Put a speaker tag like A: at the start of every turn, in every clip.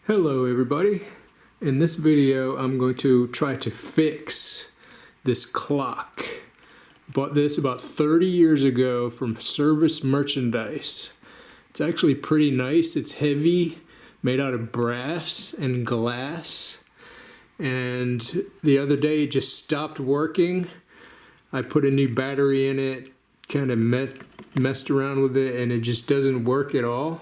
A: Hello everybody. In this video I'm going to try to fix this clock. Bought this about 30 years ago from Service Merchandise. It's actually pretty nice. It's heavy, made out of brass and glass. And the other day it just stopped working. I put a new battery in it, kind of messed around with it, and it just doesn't work at all.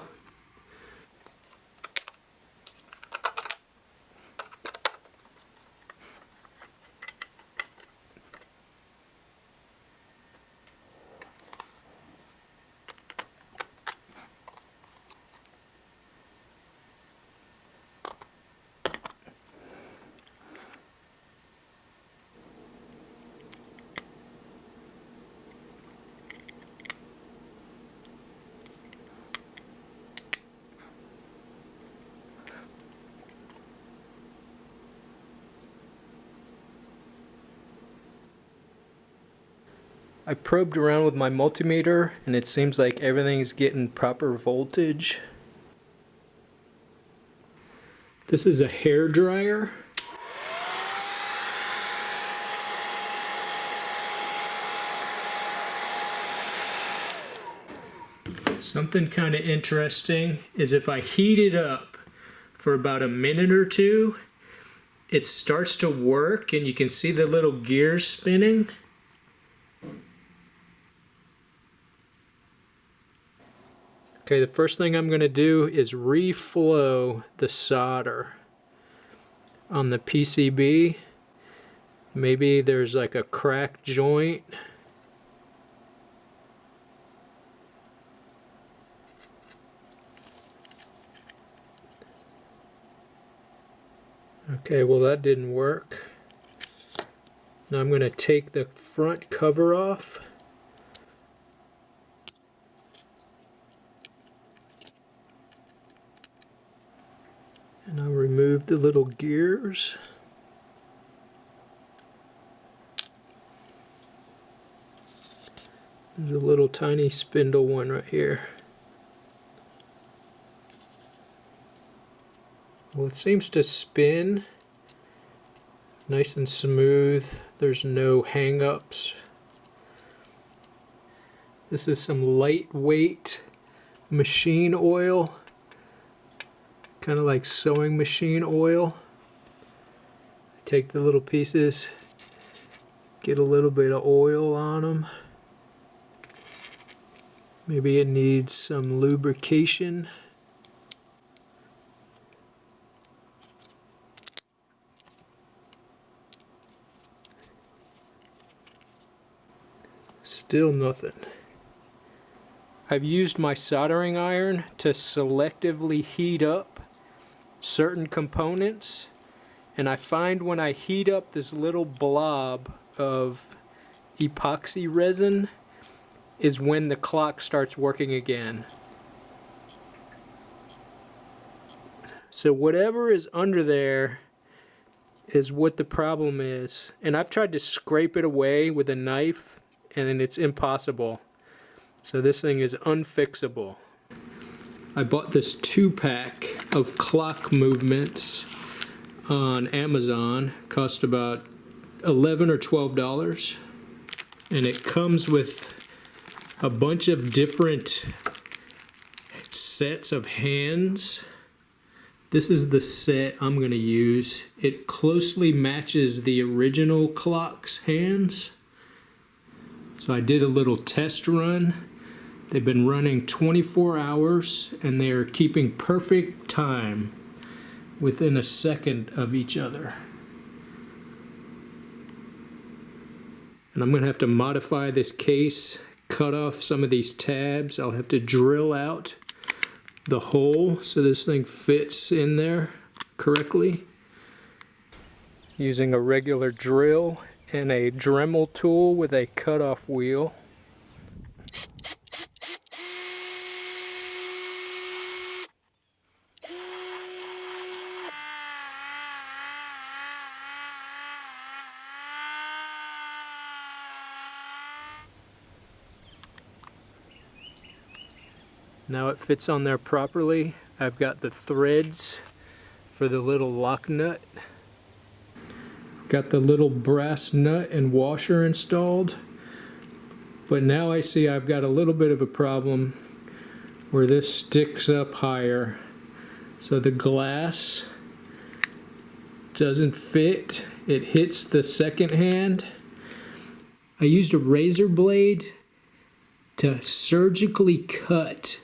A: I probed around with my multimeter and it seems like everything's getting proper voltage. This is a hair dryer. Something kind of interesting is if I heat it up for about a minute or two, it starts to work and you can see the little gears spinning. Okay, the first thing I'm going to do is reflow the solder on the PCB. Maybe there's like a cracked joint. Okay, well that didn't work. Now I'm going to take the front cover off. And I'll remove the little gears. There's a little tiny spindle one right here. Well, it seems to spin nice and smooth. There's no hang-ups. This is some lightweight machine oil. Kind of like sewing machine oil. Take the little pieces, get a little bit of oil on them. Maybe it needs some lubrication. Still nothing. I've used my soldering iron to selectively heat up certain components, and I find when I heat up this little blob of epoxy resin is when the clock starts working again. So whatever is under there is what the problem is, and I've tried to scrape it away with a knife and it's impossible. So this thing is unfixable. I bought this 2-pack of clock movements on Amazon. Cost about $11 or $12. And it comes with a bunch of different sets of hands. This is the set I'm going to use. It closely matches the original clock's hands. So I did a little test run. They've been running 24 hours and they are keeping perfect time within a second of each other. And I'm going to have to modify this case, cut off some of these tabs. I'll have to drill out the hole so this thing fits in there correctly. Using a regular drill and a Dremel tool with a cutoff wheel. Now it fits on there properly. I've got the threads for the little lock nut. Got the little brass nut and washer installed, but now I see I've got a little bit of a problem where this sticks up higher. So the glass doesn't fit. It hits the second hand. I used a razor blade to surgically cut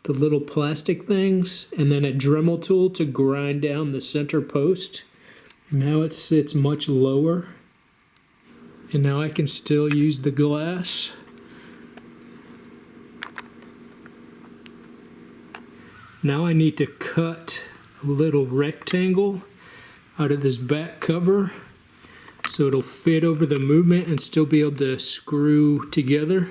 A: the little plastic things, and then a Dremel tool to grind down the center post. Now it sits much lower, and now I can still use the glass. Now I need to cut a little rectangle out of this back cover so it'll fit over the movement and still be able to screw together.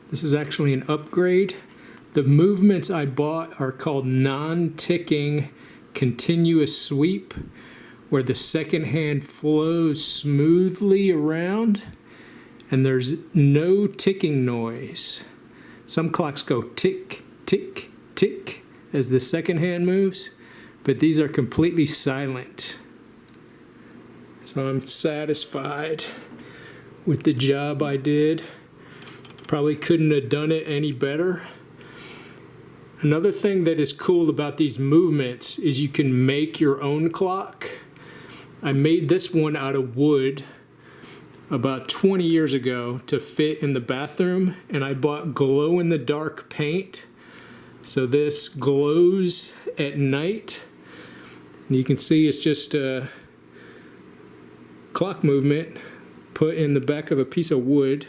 A: This is actually an upgrade. The movements I bought are called non-ticking continuous sweep, where the second hand flows smoothly around and there's no ticking noise. Some clocks go tick, tick, tick as the second hand moves, but these are completely silent. So I'm satisfied with the job I did. Probably couldn't have done it any better. Another thing that is cool about these movements is you can make your own clock. I made this one out of wood about 20 years ago to fit in the bathroom, and I bought glow-in-the-dark paint. So this glows at night. And you can see it's just a clock movement put in the back of a piece of wood.